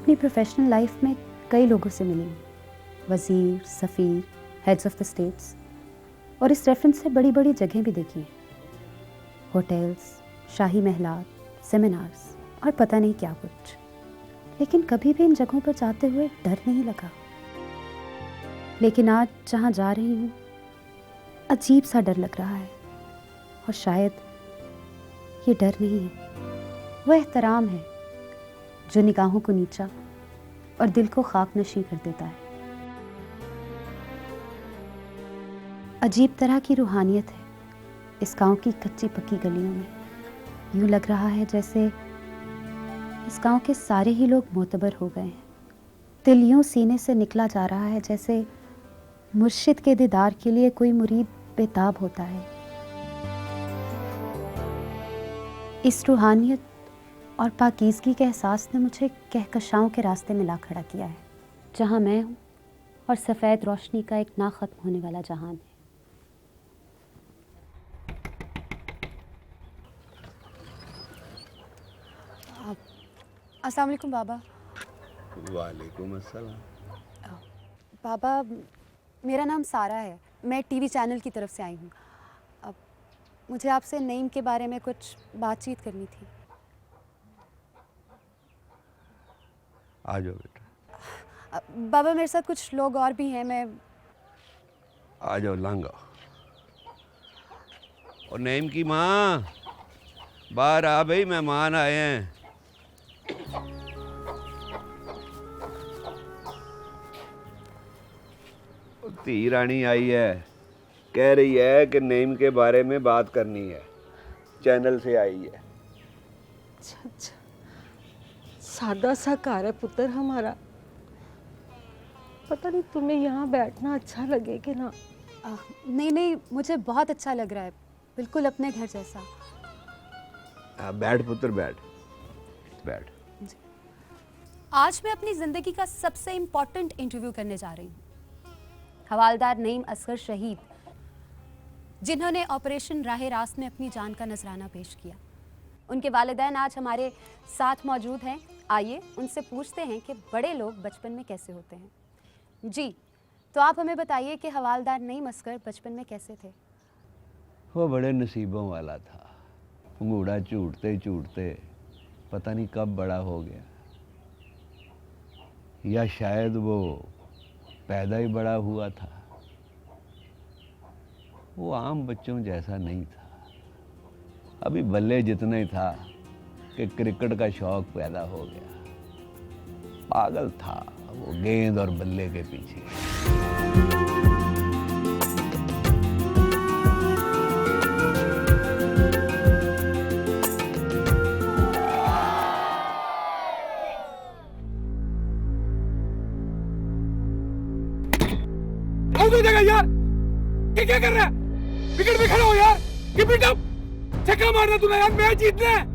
अपनी professional life में कई लोगों से मिली हूँ, वज़ीर, सफ़ीर, हेड्स ऑफ द स्टेट्स, और इस रेफरेंस से बड़ी बड़ी जगहें भी देखी हैं, होटल्स, शाही महलात, सेमिनार्स और पता नहीं क्या कुछ। लेकिन कभी भी इन जगहों पर जाते हुए डर नहीं लगा। लेकिन आज जहाँ जा रही हूँ अजीब सा डर लग रहा है, और शायद ये डर नहीं है, वो एहतराम है जो निगाहों को नीचा और दिल को खाक नशी कर देता है। अजीब तरह की रूहानियत है इस गांव की कच्ची पक्की गलियों में। यूं लग रहा है जैसे इस गांव के सारे ही लोग मोतबर हो गए हैं। दिल यूं सीने से निकला जा रहा है जैसे मुर्शिद के दीदार के लिए कोई मुरीद बेताब होता है। इस रूहानियत और पाकीज़गी के एहसास ने मुझे कहकशाओं के रास्ते में ला खड़ा किया है, जहाँ मैं हूँ और सफ़ेद रोशनी का एक ना ख़त्म होने वाला जहान है। अस्सलाम वालेकुम बाबा। वालेकुम अस्सलाम। बाबा, मेरा नाम सारा है, मैं टीवी चैनल की तरफ से आई हूँ। अब मुझे आपसे नईम के बारे में कुछ बातचीत करनी थी। आ जाओ बेटा। बाबा, मेरे साथ कुछ लोग और भी हैं, मैं आ जाओ, लांगा। और नईम की माँ, बाहर आ भाई, मेहमान आए हैं। धी रानी आई है, कह रही है कि नईम के बारे में बात करनी है, चैनल से आई है। अच्छा अच्छा, सादा सा घर है पुत्र हमारा। पता नहीं तुम्हें यहाँ बैठना अच्छा लगे कि ना। नहीं नहीं, मुझे बहुत अच्छा लग रहा है, बिल्कुल अपने घर जैसा। बैठ पुत्र, बैठ बैठ। आज मैं अपनी ज़िंदगी का सबसे इम्पोर्टेंट इंटरव्यू करने जा रही हूँ। हवालदार नईम असगर शहीद, जिन्होंने ऑपरेशन राहे रास्त में अपनी जान का नजराना पेश किया। उनके वालिदैन आज हमारे साथ मौजूद हैं। आइए उनसे पूछते हैं कि बड़े लोग बचपन में कैसे होते हैं। जी, तो आप हमें बताइए कि हवालदार नईम असगर बचपन में कैसे थे? वो बड़े नसीबों वाला था। अंगूड़ा झूटते झूटते पता नहीं कब बड़ा हो गया, या शायद वो पैदा ही बड़ा हुआ था। वो आम बच्चों जैसा नहीं था। अभी बल्ले जितना ही था कि क्रिकेट का शौक पैदा हो गया। पागल था वो गेंद और बल्ले के पीछे। हो जाएगा यार, क्या कर रहा है? विकेट पे खड़ा हो यार, कीप इट अप। छक्का मारना तूने यार, मैच जीतना है।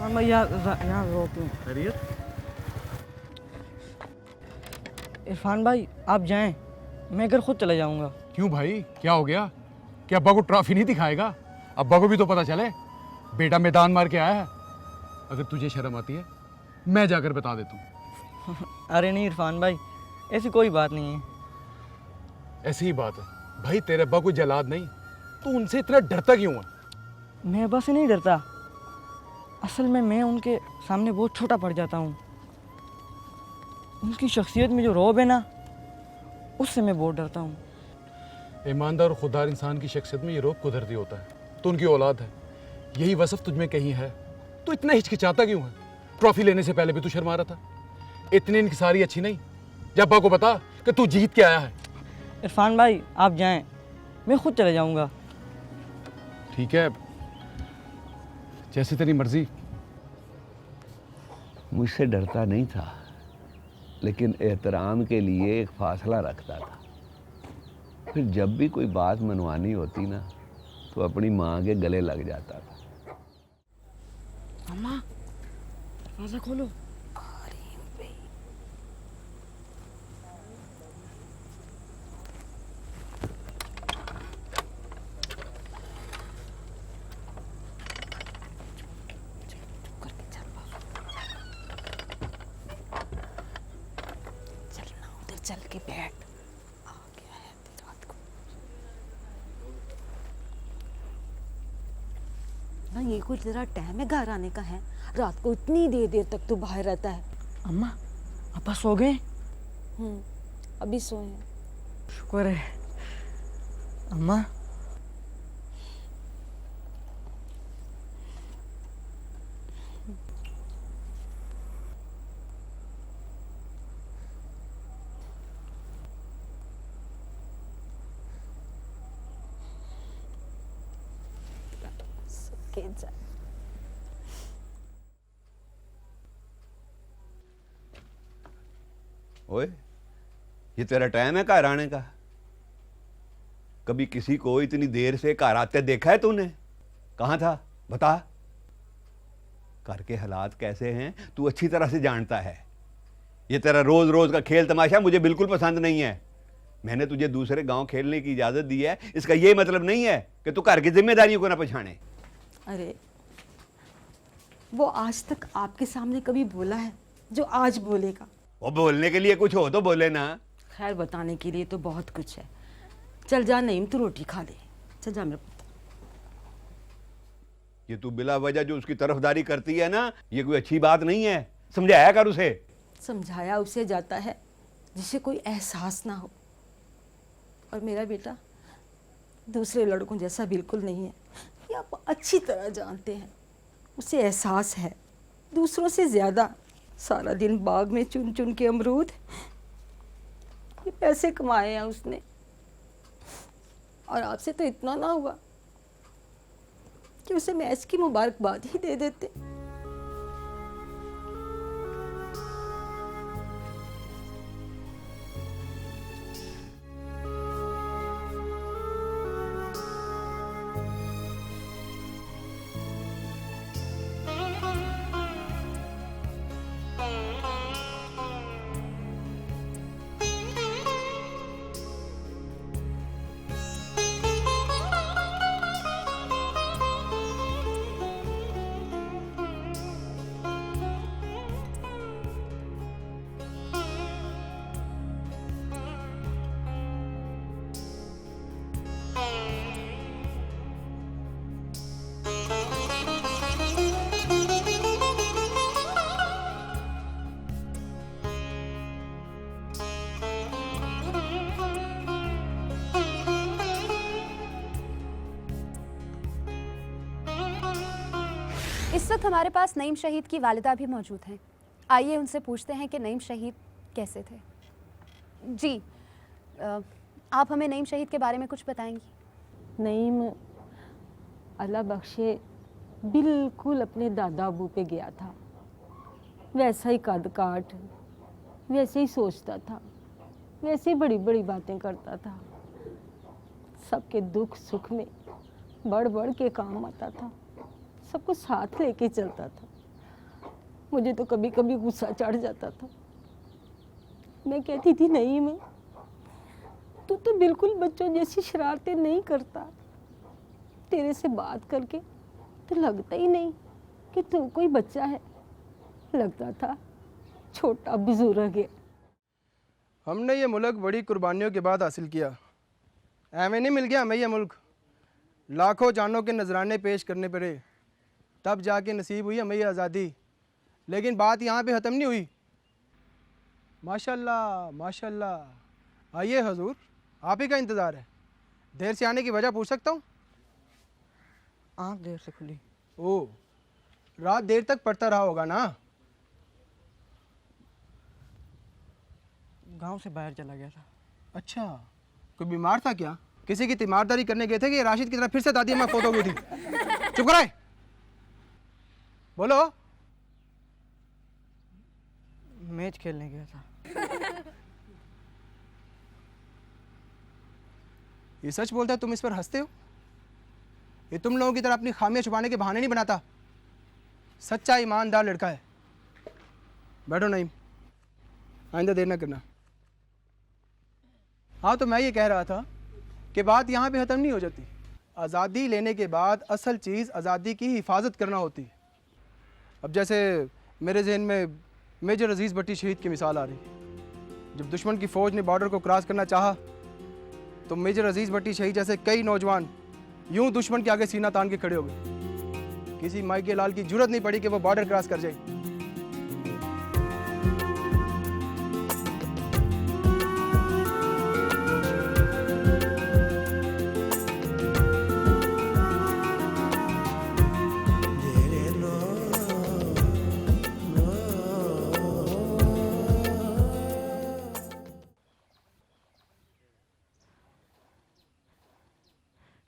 मैं यहाँ रोक लूँ। खैरियत? इरफान भाई आप जाएं, मैं घर खुद चला जाऊंगा। क्यों भाई, क्या हो गया? क्या अब्बा को ट्रॉफी नहीं दिखाएगा? अब्बा को भी तो पता चले। बेटा मैदान मार के आया है। अगर तुझे शर्म आती है मैं जाकर बता देता हूँ। अरे नहीं इरफान भाई, ऐसी कोई बात नहीं है। ऐसी ही बात है भाई, तेरे अब्बा कोई जलाद नहीं, तू उनसे इतना डरता क्यों है? मैं अब्बा से नहीं डरता, असल में मैं उनके सामने बहुत छोटा पड़ जाता हूँ। उनकी शख्सियत में जो रौब है ना, उससे मैं बहुत डरता हूँ। ईमानदार और खुददार इंसान की शख्सियत में ये रौब कुदरती होता है। तो उनकी औलाद है, यही वसफ तुझ में कहीं है। तो इतना हिचकिचाता क्यों है? ट्रॉफी लेने से पहले भी तू शर्मा रहा था। इतनी इनकिसारी अच्छी नहीं। जब अब्बा को बता कि तू जीत के आया है। इरफान भाई आप जाएं, मैं खुद चले जाऊँगा। ठीक है, जैसी तेरी मर्जी। मुझसे डरता नहीं था, लेकिन एहतराम के लिए एक फासला रखता था। फिर जब भी कोई बात मनवानी होती ना, तो अपनी माँ के गले लग जाता था। अम्मा दरवाज़ा खोलो। चल के बैठ, आ गया है रात को ना। ये कोई तेरा टाइम है घर आने का? है रात को इतनी देर तक तू बाहर रहता है। अम्मा अब्बा सो गए? अभी सोए हैं। शुक्र है। अम्मा के जा। ओए, ये तेरा टाइम है घर आने का? कभी किसी को इतनी देर से घर आते देखा है तूने? कहाँ था बता। घर के हालात कैसे हैं तू अच्छी तरह से जानता है। ये तेरा रोज रोज का खेल तमाशा मुझे बिल्कुल पसंद नहीं है। मैंने तुझे दूसरे गांव खेलने की इजाजत दी है, इसका ये मतलब नहीं है कि तू घर की जिम्मेदारियों को ना पछाने। अरे वो आज तक आपके सामने कभी बोला है जो आज बोलेगा? वो बोलने के लिए कुछ हो तो बोले ना। खैर बताने के लिए तो बहुत कुछ है। चल जा नईम, तू रोटी खा ले। चल जा मेरे पुत्र। ये तू बिला वजह जो उसकी तरफदारी करती है ना, ये कोई अच्छी बात नहीं है। समझाया कर उसे। समझाया उसे जाता है जिसे कोई एहसास ना हो। और मेरा बेटा दूसरे लड़कों जैसा बिल्कुल नहीं है, ये आप अच्छी तरह जानते हैं। उसे एहसास है दूसरों से ज़्यादा। सारा दिन बाग में चुन चुन के अमरूद, ये पैसे कमाए हैं उसने। और आपसे तो इतना ना हुआ कि उसे मैच की मुबारकबाद ही दे देते। इस वक्त हमारे पास नईम शहीद की वालिदा भी मौजूद हैं। आइए उनसे पूछते हैं कि नईम शहीद कैसे थे। जी, आप हमें नईम शहीद के बारे में कुछ बताएंगी? नईम अल्लाह बख्शे बिल्कुल अपने दादा अबू पे गया था। वैसा ही कद काट, वैसे ही सोचता था, वैसे ही बड़ी बड़ी बातें करता था। सबके दुख सुख में बढ़ बढ़ के काम आता था, सबको साथ लेके चलता था। मुझे तो कभी कभी गुस्सा चढ़ जाता था। मैं कहती थी नईम, तू तो बिल्कुल बच्चों जैसी शरारतें नहीं करता। तेरे से बात करके तो लगता ही नहीं कि तू कोई बच्चा है, लगता था छोटा बुजुर्ग है। हमने ये मुल्क बड़ी कुर्बानियों के बाद हासिल किया। ऐਵੇਂ नहीं मिल गया हमें ये मुल्क, लाखों जानों के नजराने पेश करने पड़े, तब जाके नसीब हुई हमें ये आज़ादी। लेकिन बात यहाँ पे ख़त्म नहीं हुई। माशाल्लाह माशाल्लाह। आइए हजूर, आप ही का इंतज़ार है। देर से आने की वजह पूछ सकता हूँ? आँख देर से खुली। ओह, रात देर तक पढ़ता रहा होगा ना? गांव से बाहर चला गया था। अच्छा, कोई बीमार था क्या? किसी की तीमारदारी करने गए थे कि राशिद की तरह फिर से दादी अम्मा फोत हो गई थी? चुप कराए, बोलो। मैच खेलने गया था। ये सच बोलता है, तुम इस पर हंसते हो? ये तुम लोगों की तरह अपनी खामियां छुपाने के बहाने नहीं बनाता। सच्चा ईमानदार लड़का है। बैठो नईम, आइंदा देर ना करना। हाँ, तो मैं ये कह रहा था कि बात यहाँ पे ख़त्म नहीं हो जाती। आज़ादी लेने के बाद असल चीज़ आज़ादी की हिफाजत करना होती है। अब जैसे मेरे जहन में मेजर अजीज़ भट्टी शहीद की मिसाल आ रही। जब दुश्मन की फ़ौज ने बॉर्डर को क्रॉस करना चाहा तो मेजर अजीज़ भट्टी शहीद जैसे कई नौजवान यूं दुश्मन के आगे सीना तान के खड़े हो गए। किसी माई के लाल की जरूरत नहीं पड़ी कि वो बॉर्डर क्रॉस कर जाए।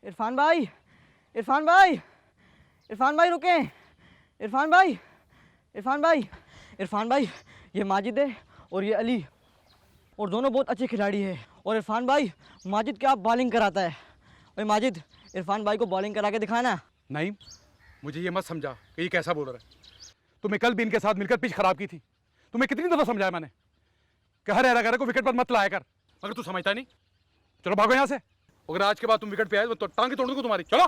इरफान भाई, इरफान भाई, इरफान भाई रुकें। इरफान भाई, इरफान भाई, इरफान भाई, ये माजिद है और ये अली, और दोनों बहुत अच्छे खिलाड़ी हैं। और इरफान भाई, माजिद क्या बॉलिंग कराता है। भाई माजिद, इरफान भाई को बॉलिंग करा के दिखाना। नहीं, मुझे ये मत समझा कि ये कैसा बोलर है। तुम्हें कल भी इनके साथ मिलकर पिच खराब की थी। तुम्हें कितनी दफ़ा समझाया मैंने कि हर एरा को विकेट पर मत लाया कर, मगर तू समझता नहीं। चलो भागो यहाँ से। अगर आज के बाद तुम विकेट पे आए तो टांगे तोड़ दूंगा तुम्हारी। चलो।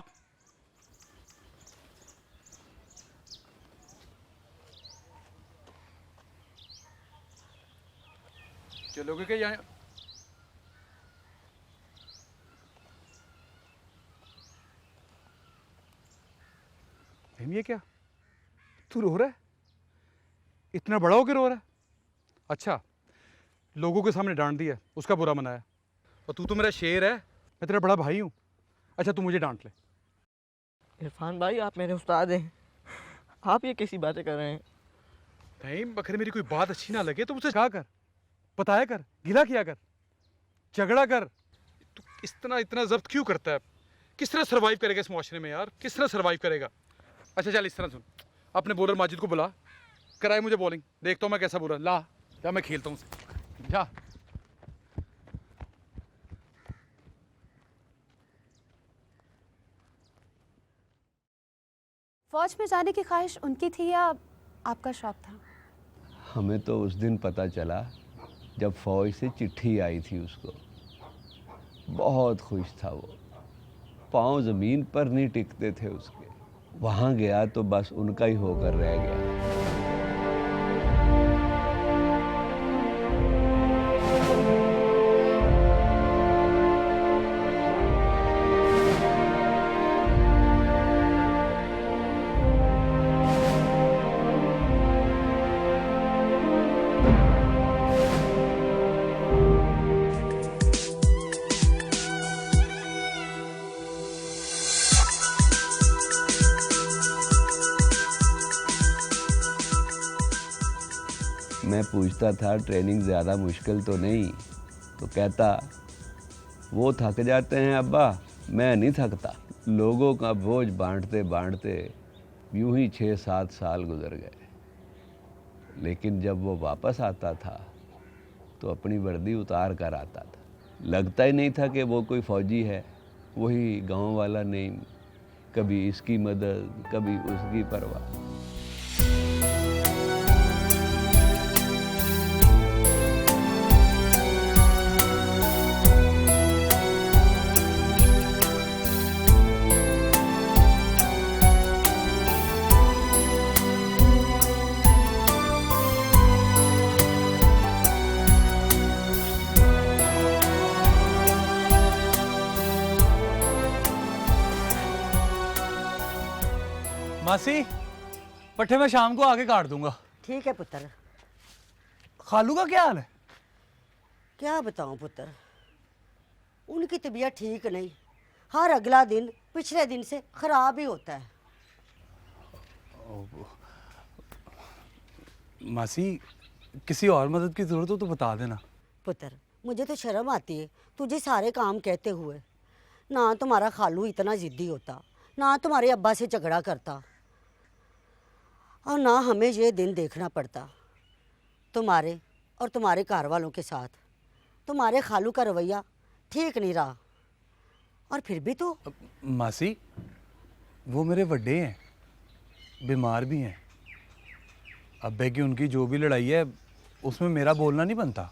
चलोगे क्या यहाँ? ये क्या, तू रो रहा है? इतना बड़ा होकर रो रहा है? अच्छा, लोगों के सामने डांट दिया, उसका बुरा मनाया। और तू तो मेरा शेर है, मैं तेरा बड़ा भाई हूँ। अच्छा, तू मुझे डांट ले। इरफान भाई, आप मेरे उस्ताद हैं, आप ये कैसी बातें कर रहे हैं? नहीं, अगर मेरी कोई बात अच्छी ना लगे तो मुझसे कहा कर, बताया कर, गिला किया कर, झगड़ा कर। तू इतना जब्त क्यों करता है? किस तरह सर्वाइव करेगा इस माशरे में यार? किस तरह सर्वाइव करेगा? अच्छा चल, इस तरह सुन, अपने बॉलर माजिद को बुला, कराए मुझे बॉलिंग, देखता हूँ मैं कैसा बॉलर। ला जा, मैं खेलता हूँ, जा। फौज में जाने की ख्वाहिश उनकी थी या आपका शौक था? हमें तो उस दिन पता चला जब फौज से चिट्ठी आई थी उसको। बहुत खुश था वो, पाँव ज़मीन पर नहीं टिकते थे उसके। वहाँ गया तो बस उनका ही होकर रह गया। मैं पूछता था ट्रेनिंग ज़्यादा मुश्किल तो नहीं, तो कहता वो थक जाते हैं अब्बा, मैं नहीं थकता। लोगों का बोझ बांटते बांटते यूं ही 6-7 साल गुजर गए। लेकिन जब वो वापस आता था तो अपनी वर्दी उतार कर आता था। लगता ही नहीं था कि वो कोई फ़ौजी है, वही गांव वाला नहीं, कभी इसकी मदद कभी उसकी परवाह। मासी पट्ठे मैं शाम को आके काट दूंगा। ठीक है पुत्र। खालू का क्या हाल है? क्या बताऊं पुत्र, उनकी तबीयत ठीक नहीं, हर अगला दिन पिछले दिन से खराब ही होता है। मासी किसी और मदद की जरूरत हो तो बता देना। पुत्र मुझे तो शर्म आती है तुझे सारे काम कहते हुए। ना तुम्हारा खालू इतना जिद्दी होता, ना तुम्हारे अब्बा से झगड़ा करता, और ना हमें ये दिन देखना पड़ता तुम्हारे और तुम्हारे घर वालों के साथ। तुम्हारे खालू का रवैया ठीक नहीं रहा, और फिर भी तो। मासी वो मेरे बड़े हैं, बीमार भी हैं। अब्बे की उनकी जो भी लड़ाई है उसमें मेरा बोलना नहीं बनता।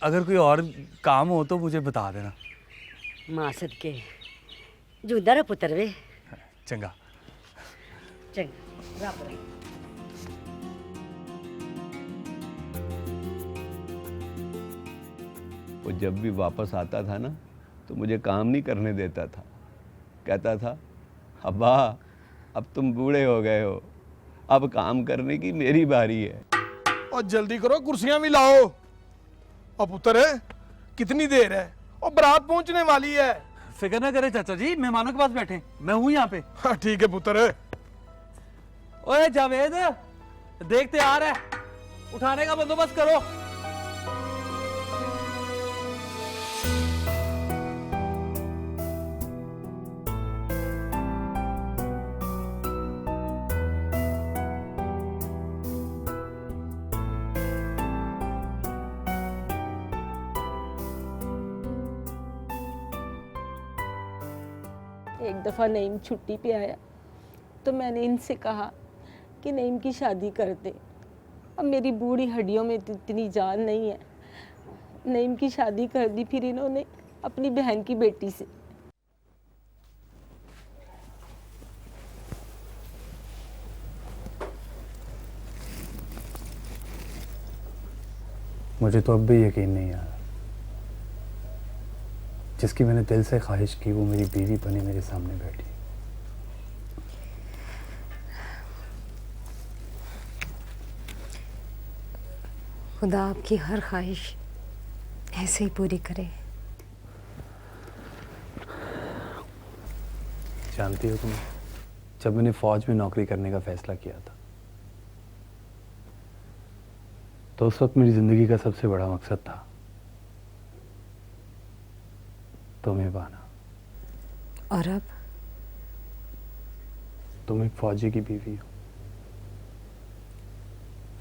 अगर कोई और काम हो तो मुझे बता देना। मां सदके जुदा रह पुत्र वे। चंगा चंगा रब रहे। वो जब भी वापस आता था ना तो मुझे काम नहीं करने देता था। कहता था अब्बा अब तुम बूढ़े हो गए हो, अब काम करने की मेरी बारी है। और जल्दी करो, कुर्सियां भी लाओ। और पुत्र कितनी देर है, और बारात पहुंचने वाली है। फिक्र ना करे चाचा जी, मेहमानों के पास बैठे, मैं हूं यहाँ पे। हाँ ठीक है पुत्र। ओए जावेद देखते आ रहा है, उठाने का बंदोबस्त करो। एक दफ़ा नईम छुट्टी पे आया तो मैंने इनसे कहा कि नईम की शादी कर दे। अब मेरी बूढ़ी हड्डियों में तो इतनी जान नहीं है। नईम की शादी कर दी फिर इन्होंने अपनी बहन की बेटी से। मुझे तो अब भी यकीन नहीं आ रहा, जिसकी मैंने दिल से ख्वाहिश की वो मेरी बीवी बनी मेरे सामने बैठी। खुदा आपकी हर ख्वाहिश ऐसे ही पूरी करे। जानती हो तुम, जब मैंने फौज में नौकरी करने का फैसला किया था तो उस वक्त मेरी जिंदगी का सबसे बड़ा मकसद था तुम्हें पाना। और अब तुम एक फौजी की बीवी हो।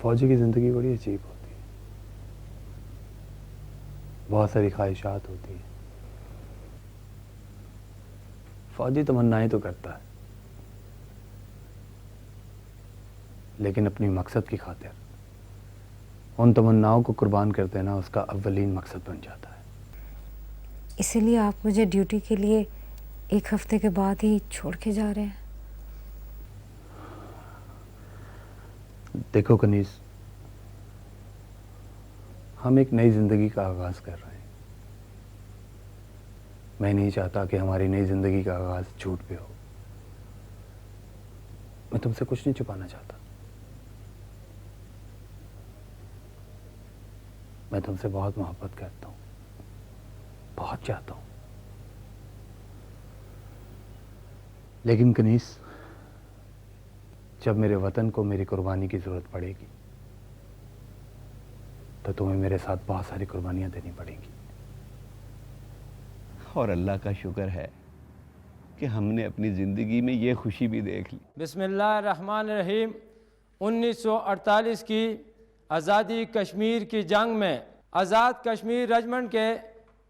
फौजी की जिंदगी बड़ी अजीब होती है, बहुत सारी ख्वाहिशात होती है। फौजी तमन्नाएं तो करता है, लेकिन अपनी मकसद की खातिर उन तमन्नाओं को कुर्बान कर देना उसका अव्वलीन मकसद बन जाता है। इसीलिए आप मुझे ड्यूटी के लिए 1 हफ्ते के बाद ही छोड़ के जा रहे हैं। देखो कनीज, हम एक नई जिंदगी का आगाज कर रहे हैं। मैं नहीं चाहता कि हमारी नई जिंदगी का आगाज झूठ पे हो। मैं तुमसे कुछ नहीं छुपाना चाहता। मैं तुमसे बहुत मोहब्बत करता हूं, बहुत चाहता हूं। लेकिन कनीस, जब मेरे वतन को मेरी कुर्बानी की जरूरत पड़ेगी तो तुम्हें मेरे साथ बहुत सारी कुर्बानियां देनी पड़ेंगी। और अल्लाह का शुक्र है कि हमने अपनी ज़िंदगी में ये खुशी भी देख ली। बिस्मिल्लाहिर्रहमानिर्रहीम। 1948 की आज़ादी कश्मीर की जंग में आज़ाद कश्मीर रेजिमेंट के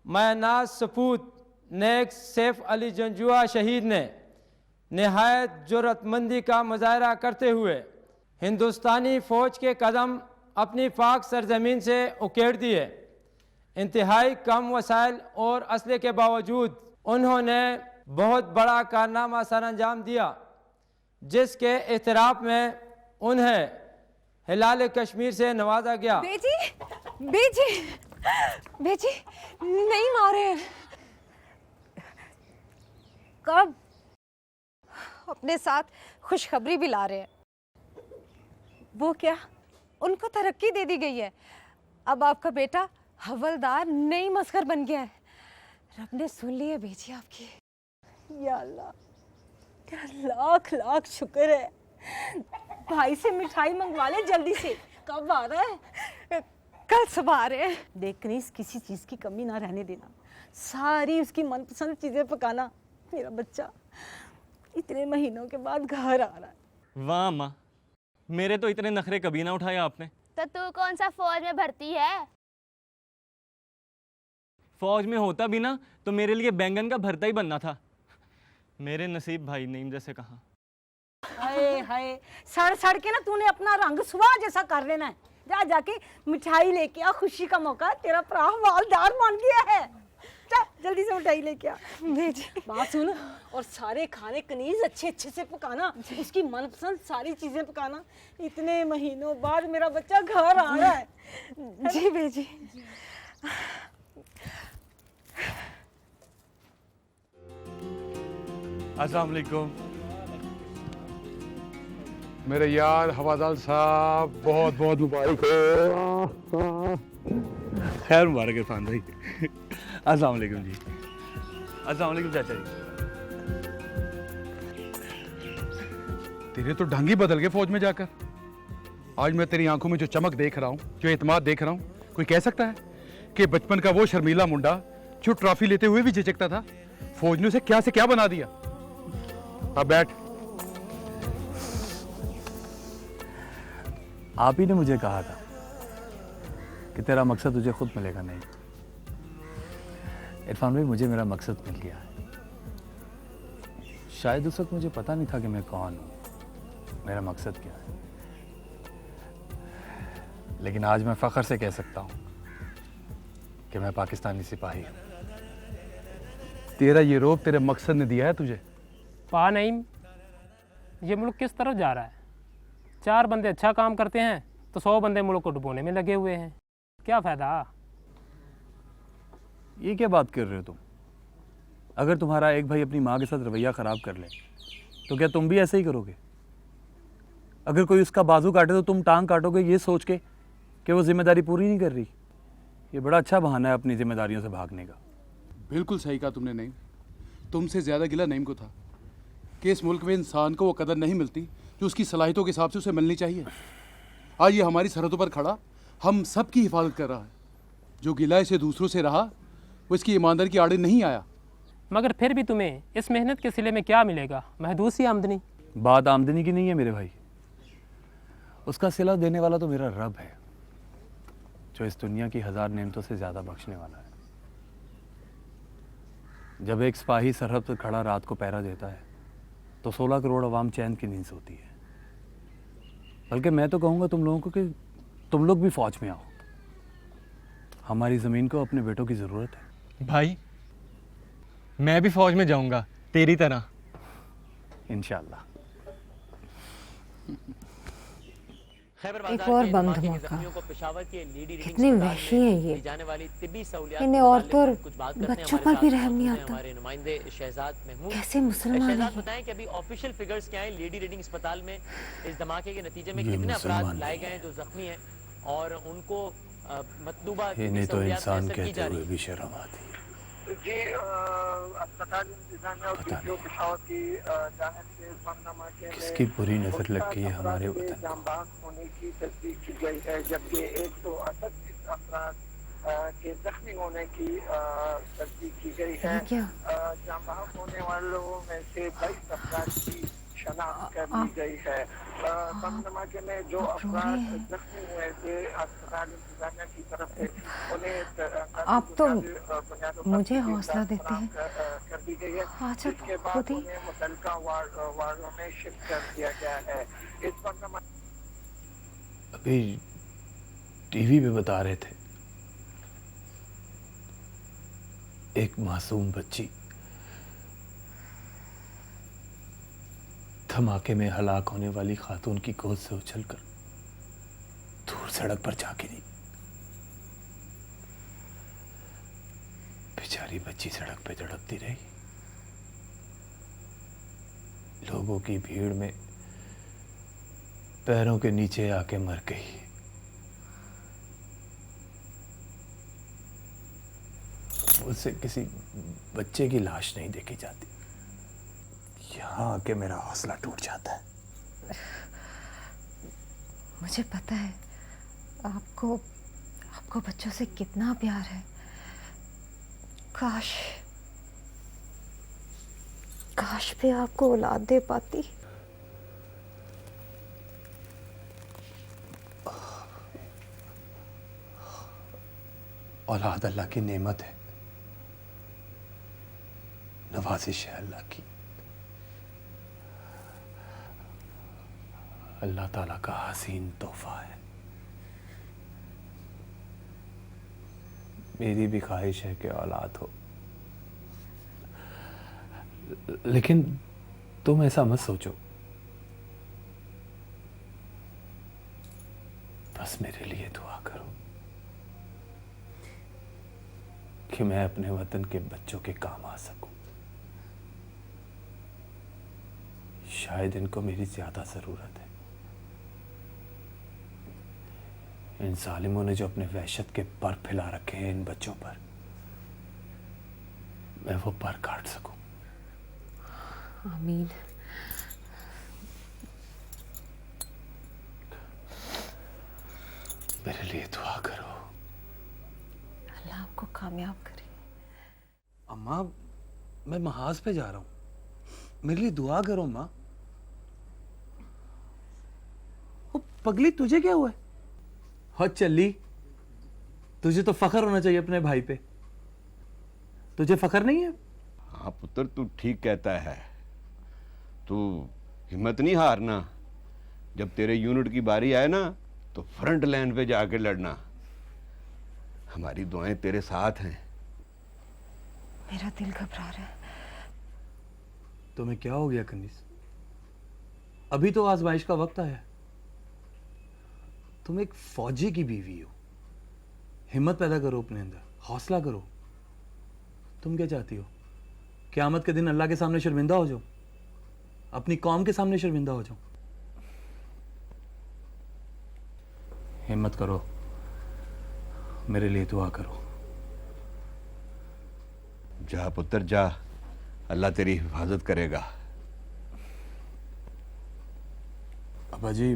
मायनाज सपूत नेक सैफ अली जंजुआ शहीद ने नहायत जुर्रतमंदी का मुजाहरा करते हुए हिंदुस्तानी फ़ौज के कदम अपनी पाक सरजमीन से उकेड़ दिए। इंतहाई कम वसाइल और असले के बावजूद उन्होंने बहुत बड़ा कारनामा सर अंजाम दिया, जिसके एतराफ़ में उन्हें हिलाल कश्मीर से नवाजा गया। बेजी, बेजी, बेजी, नहीं मारे। कब? अपने साथ खुशखबरी भी ला रहे हैं। वो क्या, उनको तरक्की दे दी गई है। अब आपका बेटा हवलदार नई मस्कर बन गया है। रब ने सुन ली है बेटी आपकी। या अल्लाह, क्या लाख लाख शुक्र है। भाई से मिठाई मंगवा ले जल्दी से। कब आ रहा है? कल सुबह आ रहे हैं। देख क्रिस, किसी चीज़ की कमी ना रहने देना, सारी उसकी मनपसंद चीज़ें पकाना। मेरा बच्चा इतने महीनों के बाद घर आ रहा है। वाह माँ, मेरे तो इतने नखरे कभी ना उठाए आपने। तो तू कौन सा फौज में भर्ती है? फौज में होता भी ना तो मेरे लिए बैंगन का भरता ही बनना था। मेरे नसीब भाई नईम जैसे कहा। हाय हाय, सड़ सड़ के ना तूने अपना रंग सुहा जैसा कर लेना है। जा जाके मिठाई लेके आ, खुशी का मौका, तेरा भरा हवालदार बन गया है। जा जल्दी से मिठाई लेके आ। बात सुन, और सारे खाने कनीज अच्छे अच्छे से पकाना, उसकी मनपसंद सारी चीजें पकाना। इतने महीनों बाद मेरा बच्चा घर आ रहा है। जी बेजी। अस्सलाम वालेकुम। मेरे यार हवादार साहब, बहुत बहुत मुबारक हो। खैर मुबारक इरफान भाई। अस्सलाम वालेकुम जी। अस्सलाम वालेकुम चाचा जी। तेरे तो ढंग ही बदल गए फौज में जाकर। आज मैं तेरी आंखों में जो चमक देख रहा हूँ, जो एतमाद देख रहा हूँ, कोई कह सकता है कि बचपन का वो शर्मीला मुंडा जो ट्रॉफी लेते हुए भी झिझकता था, फौज ने उसे क्या से क्या बना दिया। अब बैठ। आप ही ने मुझे कहा था कि तेरा मकसद तुझे खुद मिलेगा नहीं। इरफान भाई, मुझे मेरा मकसद मिल गया है। शायद उस वक्त मुझे पता नहीं था कि मैं कौन हूँ, मेरा मकसद क्या है, लेकिन आज मैं फ़ख्र से कह सकता हूँ कि मैं पाकिस्तानी सिपाही हूँ। तेरा ये रोग तेरे मकसद ने दिया है तुझे। पा नईम, ये मुल्क किस तरफ जा रहा है? 4 बंदे अच्छा काम करते हैं तो 100 बंदे मुल्क को डुबोने में लगे हुए हैं। क्या फ़ायदा? ये क्या बात कर रहे हो तुम? अगर तुम्हारा एक भाई अपनी माँ के साथ रवैया ख़राब कर ले तो क्या तुम भी ऐसे ही करोगे? अगर कोई उसका बाजू काटे तो तुम टांग काटोगे ये सोच के कि वो जिम्मेदारी पूरी नहीं कर रही। ये बड़ा अच्छा बहाना है अपनी जिम्मेदारियों से भागने का। बिल्कुल सही कहा तुमने नईम। तुमसे ज़्यादा गिला नईम को था कि इस मुल्क में इंसान को वो कदर नहीं मिलती जो उसकी सलाहियतों के हिसाब से उसे मिलनी चाहिए। आज ये हमारी सरहदों पर खड़ा हम सब की हिफाजत कर रहा है। जो गिला इसे दूसरों से रहा वो इसकी ईमानदारी की आड़े नहीं आया। मगर फिर भी तुम्हें इस मेहनत के सिले में क्या मिलेगा? महदूद सी आमदनी। बात आमदनी की नहीं है मेरे भाई, उसका सिला देने वाला तो मेरा रब है, जो इस दुनिया की 1000 नेमतों से ज़्यादा बख्शने वाला है। जब एक सिपाही सरहद पर खड़ा रात को पहरा देता है तो 16 करोड़ अवाम चैन की नींद सोती है। बल्कि मैं तो कहूँगा तुम लोगों को कि तुम लोग भी फ़ौज में आओ। हमारी ज़मीन को अपने बेटों की ज़रूरत है। भाई, मैं भी फौज में जाऊंगा तेरी तरह, इंशाअल्लाह। एक और बम धमाका। कितनी वहशी हैं ये। इन्हें औरतों और बच्चों पर भी रहम नहीं आता। कैसे मुसलमान हैं? बताएं कि अभी ऑफिशियल फिगर्स क्या हैं लेडी रीडिंग अस्पताल में इस धमाके के नतीजे में कितने अफराद लाए गए हैं जो जख्मी हैं और उनको मतलूबा इन्हें तो इंसान कहते हुए भी शर्म आती है। जी, अस्पताल इंतजामिया और जो पेशावर की जानिब से बम धमाके में किसकी बुरी नजर लग गई है हमारे वतन को। जांबाज होने की तस्दीक की गई है, जबकि 138 अफराद के जख्मी होने की तस्दीक की गई है। जांबाज होने वालों में से 22 अफराद की शनाख्त कर ली गई है। बम धमाके में जो अफराद जख्मी हुए थे अस्पताल इंतजामिया की तरफ से उन्हें आप तो मुझे हौसला देते हैं। कर दी गई है। इसके बाद उन्हें मुतलका वार्डों में शिफ्ट कर दिया गया है। इस बम धमाके अभी टीवी पे बता रहे थे एक मासूम बच्ची धमाके में हलाक होने वाली खातून की गोद से उछलकर दूर सड़क पर जा गिरी। बेचारी बच्ची सड़क पे तड़पती रही। लोगों की भीड़ में पैरों के नीचे आके मर गई। मुझसे किसी बच्चे की लाश नहीं देखी जाती। यहाँ आके मेरा हौसला टूट जाता है। मुझे पता है आपको बच्चों से कितना प्यार है। काश भी आपको औलाद दे पाती। औलाद अल्लाह की नेमत है, नवाजिश है अल्लाह की। अल्लाह ताला का हसीन तोहफा है। मेरी भी ख्वाहिश है कि औलाद हो, लेकिन तुम ऐसा मत सोचो। बस मेरे लिए दुआ करो कि मैं अपने वतन के बच्चों के काम आ सकूं। शायद इनको मेरी ज्यादा जरूरत है। इन जालिमों ने जो अपने वहशत के पर फैला रखे हैं इन बच्चों पर, मैं वो पर काट सकूं। आमीन। मेरे लिए दुआ करो। अल्लाह आपको कामयाब करे। अम्मा, मैं महाज पे जा रहा हूँ, मेरे लिए दुआ करो माँ। ओ पगली, तुझे क्या हुआ है? हो चली, तुझे तो फख्र होना चाहिए अपने भाई पे। तुझे फख्र नहीं है? हाँ पुत्र, तू ठीक कहता है। तू हिम्मत नहीं हारना। जब तेरे यूनिट की बारी आए ना तो फ्रंट लाइन पे जाके लड़ना। हमारी दुआएं तेरे साथ हैं। मेरा दिल घबरा रहा है। तुम्हें क्या हो गया कनीस? अभी तो आजमाइश का वक्त आया। तुम एक फौजी की बीवी हो। हिम्मत पैदा करो अपने अंदर, हौसला करो। तुम क्या चाहती हो? क़यामत के दिन अल्लाह के सामने शर्मिंदा हो जाओ? अपनी कौम के सामने शर्मिंदा हो जाओ? हिम्मत करो, मेरे लिए दुआ करो। जा पुत्र जा, अल्लाह तेरी हिफाजत करेगा। अब्बा जी,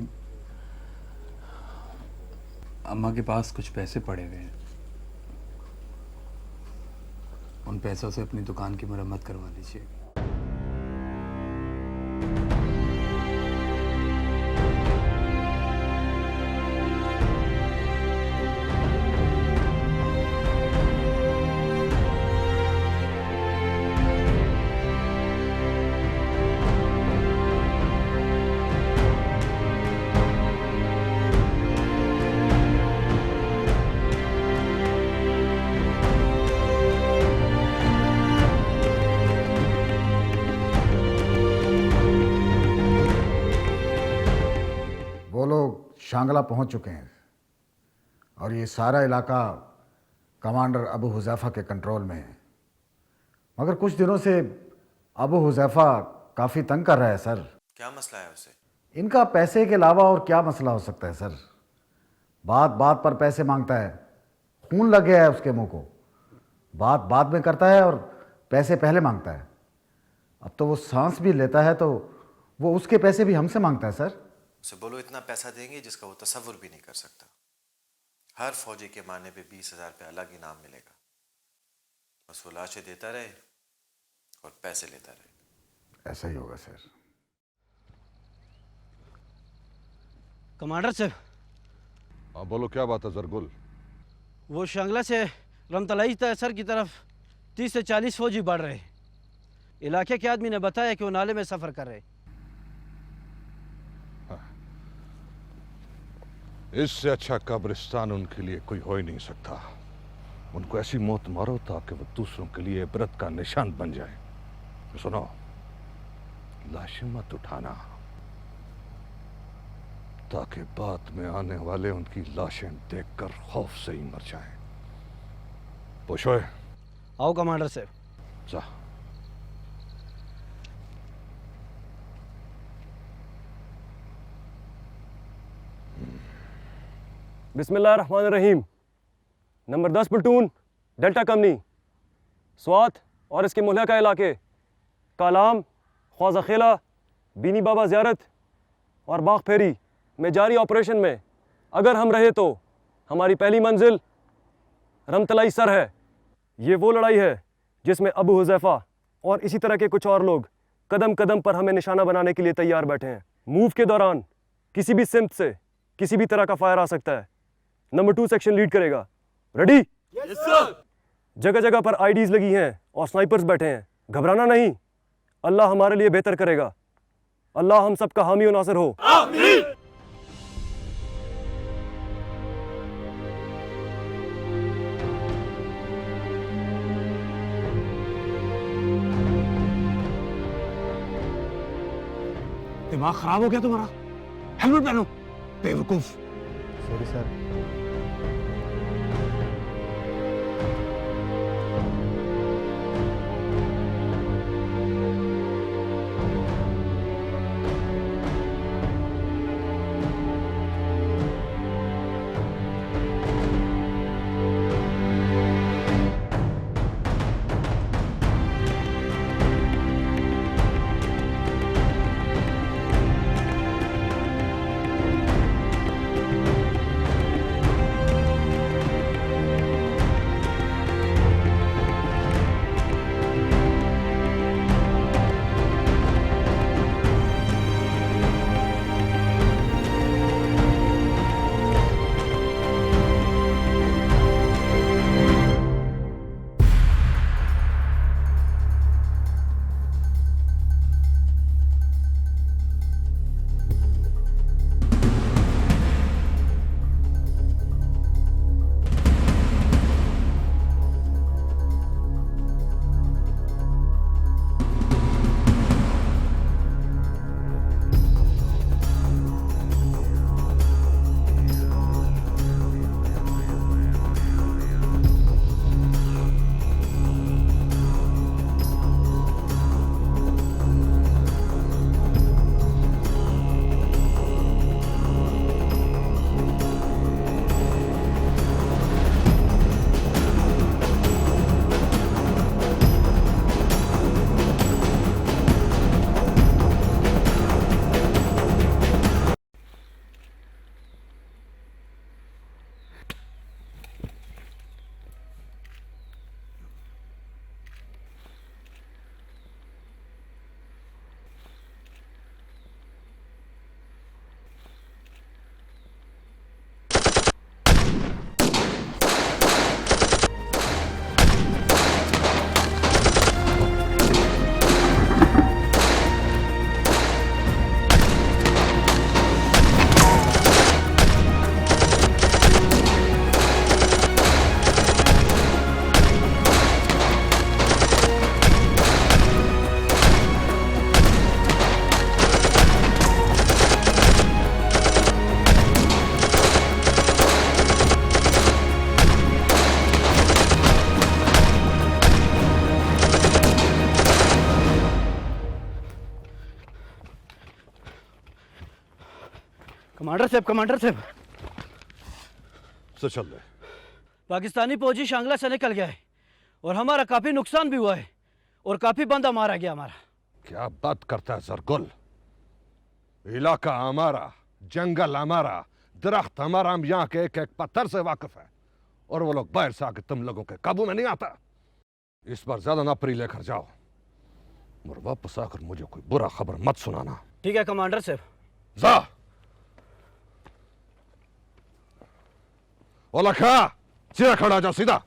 अम्मा के पास कुछ पैसे पड़े हुए हैं, उन पैसों से अपनी दुकान की मरम्मत करवा लीजिए। वो लोग शांगला पहुंच चुके हैं और ये सारा इलाका कमांडर अबू हुज़ैफ़ा के कंट्रोल में है। मगर कुछ दिनों से अबू हुज़ैफ़ा काफ़ी तंग कर रहा है सर। क्या मसला है उसे? इनका पैसे के अलावा और क्या मसला हो सकता है सर? बात बात पर पैसे मांगता है। खून लग गया है उसके मुंह को। बात बाद में करता है और पैसे पहले मांगता है। अब तो वो सांस भी लेता है तो वो उसके पैसे भी हमसे मांगता है सर। उसे बोलो इतना पैसा देंगे जिसका वो तसव्वुर भी नहीं कर सकता। हर फौजी के मारने पे 20,000 रुपये अलग इनाम मिलेगा। बस वो लाशें देता रहे और पैसे लेता रहे। ऐसा ही होगा सर। कमांडर साहब। हाँ बोलो, क्या बात है जरगुल? वो शांगला से रमतलाई सर की तरफ 30 से 40 फौजी बढ़ रहे। इलाके के आदमी ने बताया कि वो नाले में सफ़र कर रहे। इससे अच्छा कब्रिस्तान उनके लिए कोई हो ही नहीं सकता। उनको ऐसी मौत मारो ताकि वो दूसरों के लिए इबरत का निशान बन जाए। सुनो, लाशें मत उठाना ताकि बाद में आने वाले उनकी लाशें देखकर खौफ से ही मर जाएं। पुशोए। आओ कमांडर साहब। जा। बिस्मिल्लाहिर्रहमानिर्रहीम। नंबर 10 प्लटून डेल्टा कंपनी स्वात और इसके मुहल्ला इलाके कालाम, ख्वाजा खेला, बीनी बाबा ज़ियारत और बाग फेरी में जारी ऑपरेशन में अगर हम रहे तो हमारी पहली मंजिल रमतलाई सर है। ये वो लड़ाई है जिसमें अबू हुज़ैफ़ा और इसी तरह के कुछ और लोग कदम कदम पर हमें निशाना बनाने के लिए तैयार बैठे हैं। मूव के दौरान किसी भी सिमत से किसी भी तरह का फायर आ सकता है। नंबर 2 सेक्शन लीड करेगा। रेडी? Yes sir. जगह जगह पर आईडीज लगी हैं और स्नाइपर्स बैठे हैं। घबराना नहीं, अल्लाह हमारे लिए बेहतर करेगा। अल्लाह हम सब का हामी और नासिर हो। आमीन। दिमाग खराब हो गया तुम्हारा? हेलमेट पहनो बेवकूफ। Sorry sir. कमांडर साहब से चल रहे। पाकिस्तानी फौजी शांगला से निकल गया है और हमारा काफी नुकसान भी हुआ है और काफी बंदा मारा गया हमारा। क्या बात करता है जरगुल? इलाका हमारा, जंगल हमारा, दरख्त हमारा, हम यहाँ के एक एक पत्थर से वाकिफ है और वो लोग बाहर से आके तुम लोगों के काबू में नहीं आता। इस बार ज्यादा नापरी लेकर जाओ और वापस आकर मुझे कोई बुरा खबर मत सुनाना। ठीक है कमांडर साहब। जा ओलखा, सीधा खड़ा जाओ, सीधा।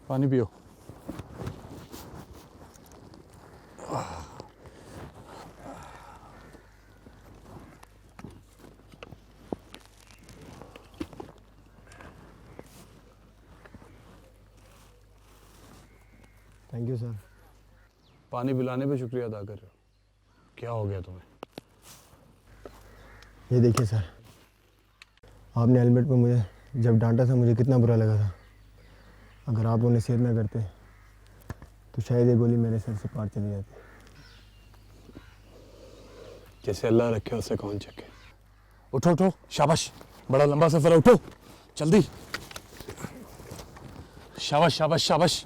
पानी पियो। Thank you sir. पानी पिलाने पे शुक्रिया अदा कर रहे हो? क्या हो गया तुम्हें? ये देखिए सर, आपने हेलमेट पे मुझे जब डांटा था मुझे कितना बुरा लगा था। अगर आप उन्हें शेयर ना करते तो शायद ये गोली मेरे सर से पार चली जाती। जैसे अल्लाह रखे उसे कौन चके। उठो उठो, शाबाश, बड़ा लंबा सफर है, उठो जल्दी। शाबाश शाबाश शाबाश।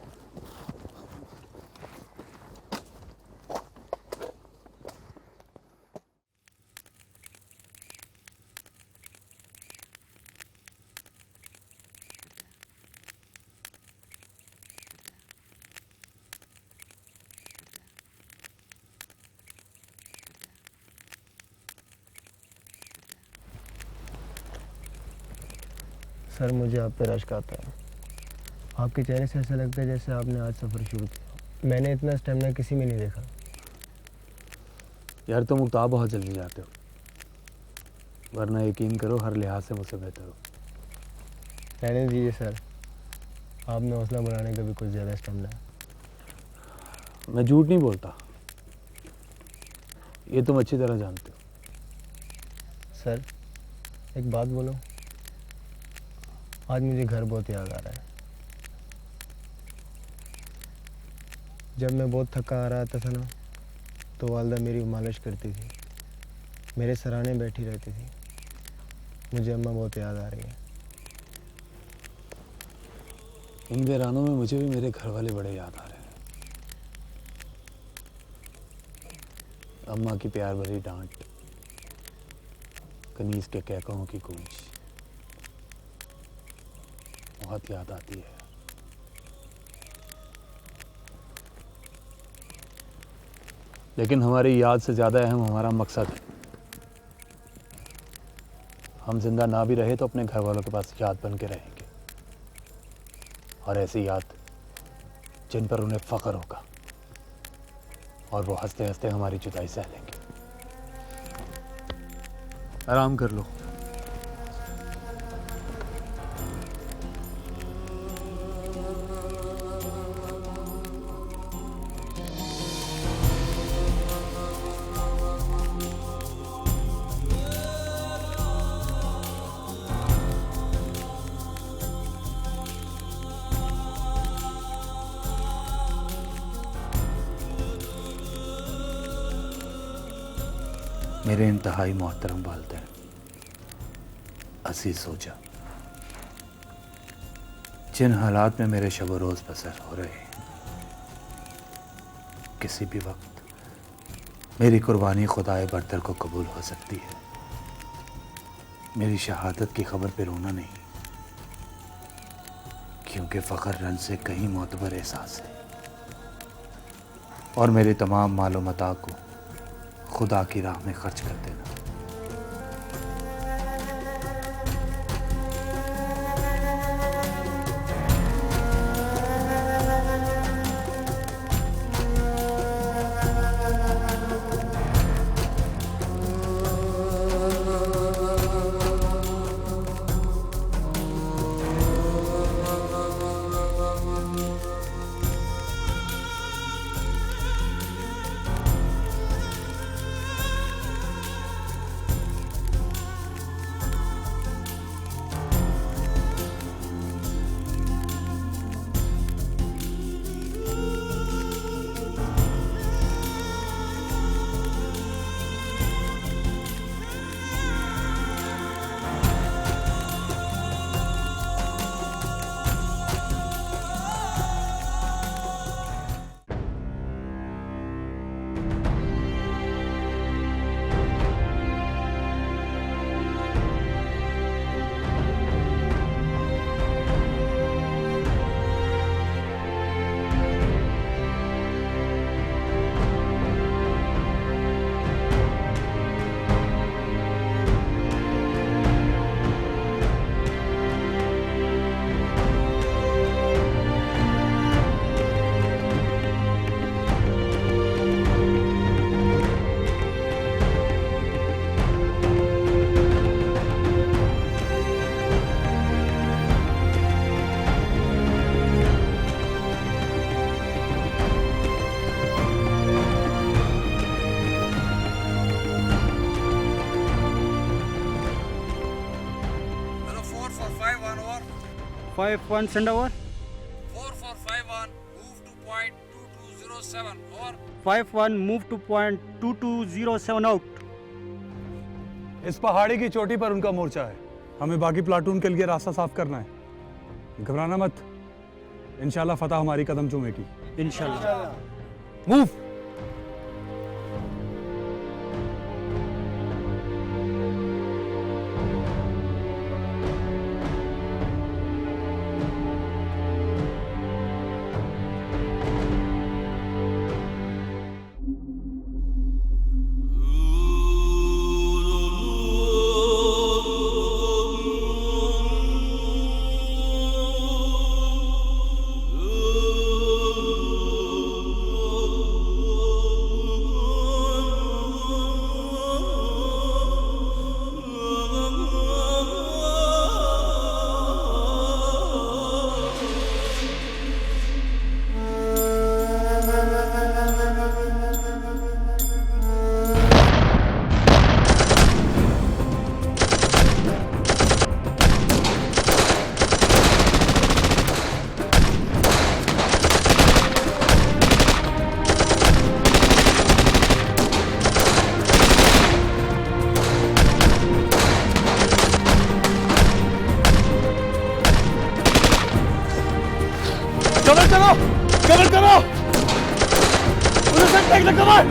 सर मुझे आप पे रश्क आता है। आपके चेहरे से ऐसा लगता है जैसे आपने आज सफ़र शुरू किया। मैंने इतना स्टेमिना किसी में नहीं देखा। यार तुम उकता बहुत जल्दी जाते हो, वरना यकीन करो हर लिहाज से मुझसे बेहतर हो। रहने दीजिए सर, आप में हौसला बढ़ाने का भी कुछ ज़्यादा स्टेमिना है। मैं झूठ नहीं बोलता, ये तुम अच्छी तरह जानते हो। सर एक बात बोलो, आज मुझे घर बहुत याद आ रहा है। जब मैं बहुत थका आ रहा था ना, तो वालदा मेरी मालिश करती थी, मेरे सराहने बैठी रहती थी। मुझे अम्मा बहुत याद आ रही है। इन वीरानों में मुझे भी मेरे घर वाले बड़े याद आ रहे हैं। अम्मा की प्यार भरी डांट, कनीज के कहकहों की गूंज बहुत याद आती है। लेकिन हमारी याद से ज़्यादा अहम हमारा मकसद है। हम जिंदा ना भी रहे तो अपने घर वालों के पास याद बन के रहेंगे, और ऐसी याद जिन पर उन्हें फ़ख्र होगा, और वो हंसते हंसते हमारी जुदाई सह लेंगे। आराम कर लो। मेरे इंतहाई मोहतरम वालिदैन असीज़ सोजा, जिन हालात में मेरे शब रोज़ बसर हो रहे हैं, किसी भी वक्त मेरी कुर्बानी खुदाए बरतर को कबूल हो सकती है। मेरी शहादत की खबर पे रोना नहीं, क्योंकि फ़ख्र रन से कहीं मोतबर एहसास है, और मेरे तमाम मालो मता को खुदा की राह में खर्च कर देना। 51 send over. 4451 move to point 2207 or 51 move to point 2207 out. इस पहाड़ी की चोटी पर उनका मोर्चा है, हमें बाकी प्लाटून के लिए रास्ता साफ करना है। घबराना मत, इंशाल्लाह फतह हमारी कदम चूमेगी। इंशाल्लाह। मूव। कवर करो, उन्हें टेक द कवर।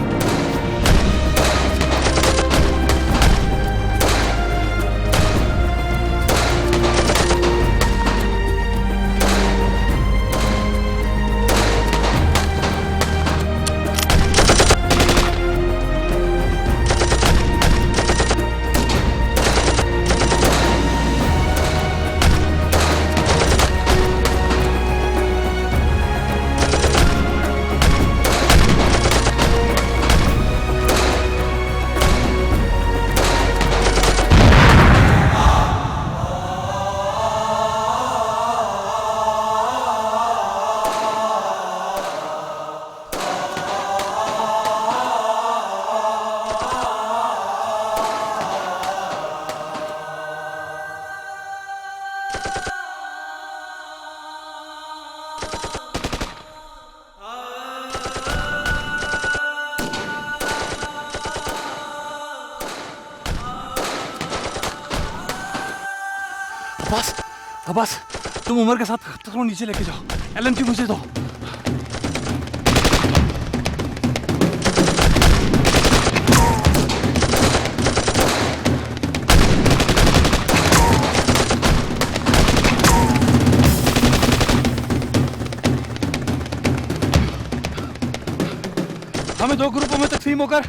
अब्बास, तुम उमर के साथ थोड़ा नीचे लेके जाओ, एलएमजी मुझे दो। हमें दो ग्रुपों में तकसीम होकर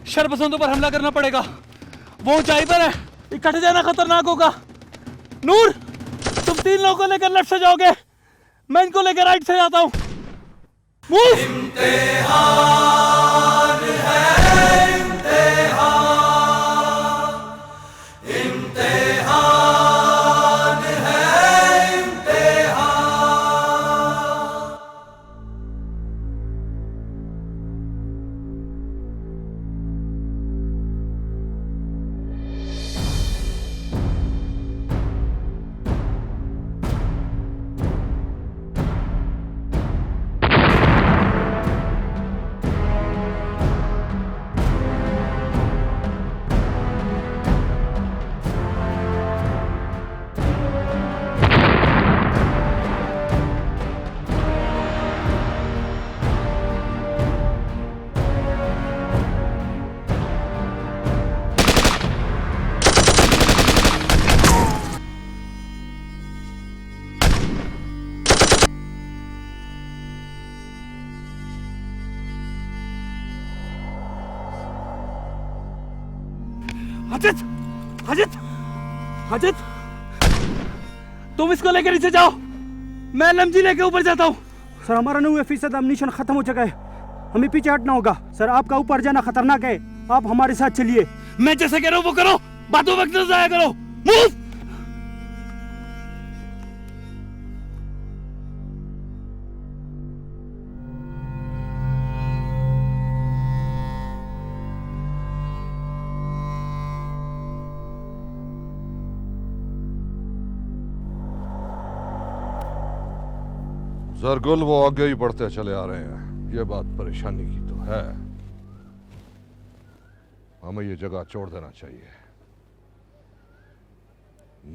शरपसंदों पर हमला करना पड़ेगा। वो ऊंचाई पर है, इकट्ठे जाना खतरनाक होगा। नूर, तुम 3 लोगों को लेकर लेफ्ट से जाओगे, मैं इनको लेकर राइट से जाता हूं। मूव। इम्तिहान है, इम्तिहान, इम्तिहान है, इम्तिहान। अजित, अजित, अजित, तुम इसको लेकर नीचे जाओ, मैं एलएमजी लेके ऊपर जाता हूँ। सर, हमारा 90% अम्नीशन खत्म हो चुका है, हमें पीछे हटना होगा। सर, आपका ऊपर जाना खतरनाक है, आप हमारे साथ चलिए। मैं जैसे कह रहा हूँ वो करो, बातों वक्त न जाया करो। मूव। जरगुल वो आगे ही बढ़ते चले आ रहे हैं, ये बात परेशानी की तो है। हमें ये जगह छोड़ देना चाहिए।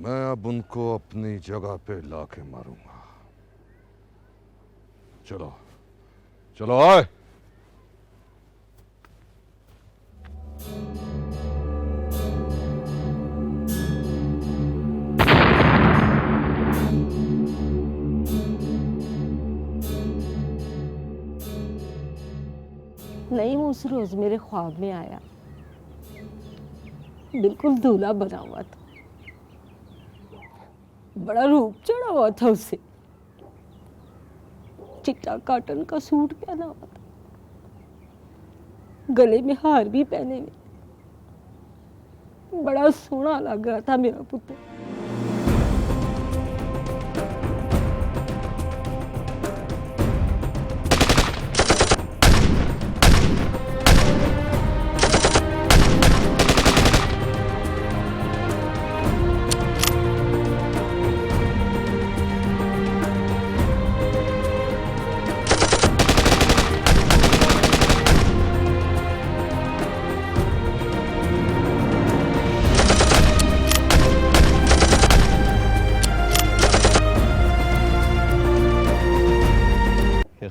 मैं अब उनको अपनी जगह पे लाके मारूंगा। चलो चलो आए। नईम उस रोज मेरे ख्वाब में आया, बिल्कुल दूल्हा बना हुआ था, बड़ा रूप चढ़ा हुआ था उसे, चिट्टा कॉटन का सूट पहना हुआ था, गले में हार भी पहने हुए, बड़ा सोहना लग रहा था मेरा पुत्र।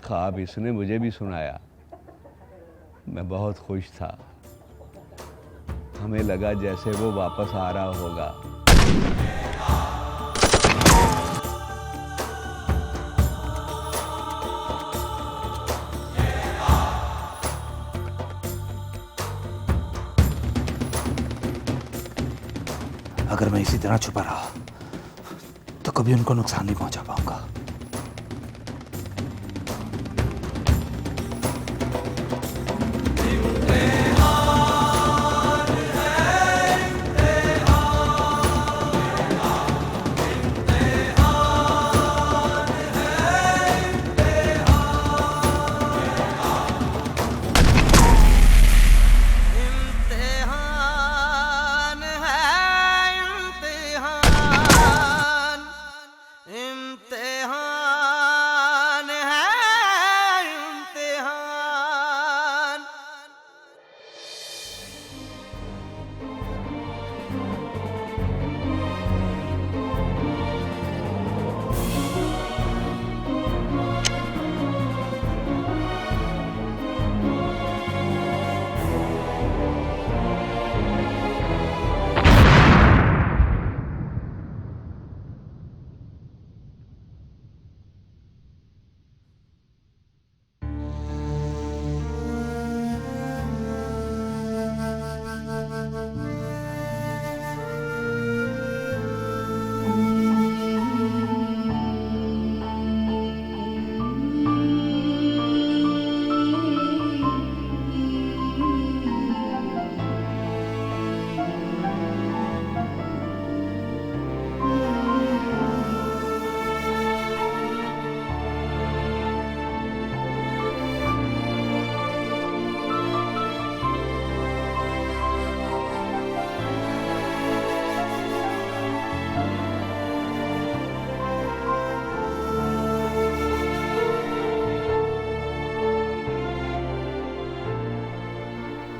ख्वाब इसने मुझे भी सुनाया। मैं बहुत खुश था। हमें लगा जैसे वो वापस आ रहा होगा। अगर मैं इसी तरह छुपा रहा तो कभी उनको नुकसान नहीं पहुंचा पाऊंगा।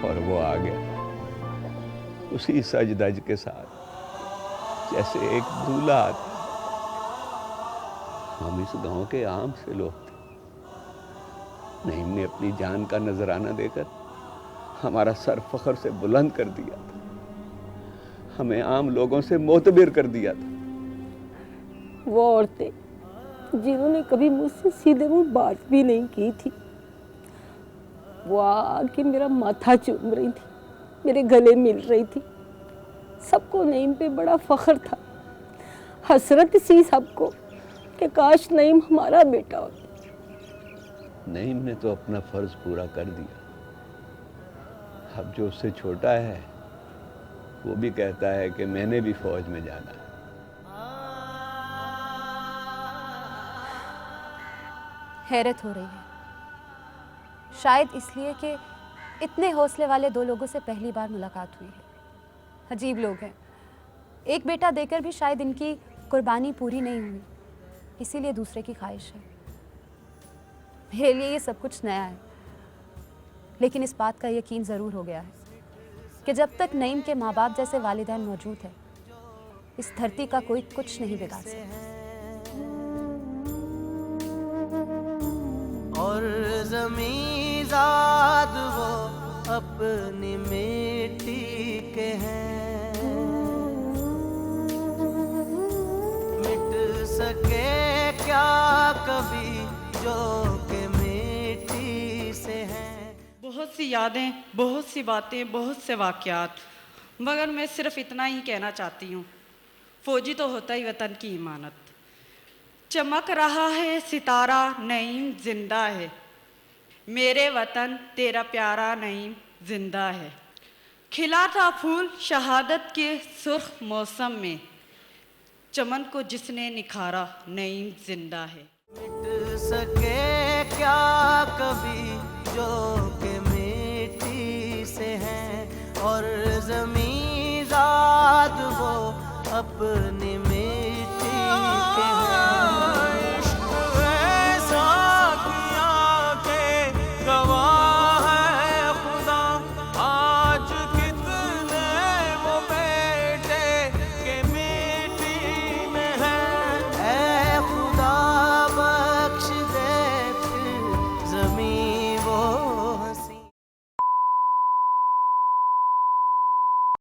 और वो आ गया उसी सज धज के साथ जैसे एक दूल्हा आता। हम इस गांव के आम से लोग थे। नईम ने अपनी जान का नजराना देकर हमारा सर फख्र से बुलंद कर दिया था, हमें आम लोगों से मोतबिर कर दिया था। वो औरतें जिन्होंने कभी मुझसे सीधे मुंह बात भी नहीं की थी, वो आके मेरा माथा चूम रही थी, मेरे गले मिल रही थी। सबको नईम पे बड़ा फख्र था, हसरत सी सबको कि काश नईम हमारा बेटा होता। नईम ने तो अपना फर्ज पूरा कर दिया। अब जो उससे छोटा है वो भी कहता है कि मैंने भी फौज में जाना है। हैरत हो रही है, शायद इसलिए कि इतने हौसले वाले दो लोगों से पहली बार मुलाकात हुई है। अजीब लोग हैं, एक बेटा देकर भी शायद इनकी कुर्बानी पूरी नहीं हुई, इसीलिए दूसरे की ख्वाहिश है। मेरे लिए ये सब कुछ नया है, लेकिन इस बात का यकीन ज़रूर हो गया है कि जब तक नईम के माँ बाप जैसे वालिदैन मौजूद है, इस धरती का कोई कुछ नहीं बिगाड़ सकता। और ज़मीज़ाद वो अपनी मिट्टी के हैं, मिट सके क्या कभी जो के मिट्टी से हैं। बहुत सी यादें, बहुत सी बातें, बहुत से वाक़यात, मगर मैं सिर्फ इतना ही कहना चाहती हूँ, फौजी तो होता ही वतन की इमानत। चमक रहा है सितारा, नईम जिंदा है, मेरे वतन तेरा प्यारा नईम जिंदा है। खिला था फूल शहादत के सुर्ख मौसम में, चमन को जिसने निखारा नईम जिंदा है। मिट सके क्या कभी जो के मिट्टी से हैं, और ज़मीज़ाद वो अपनी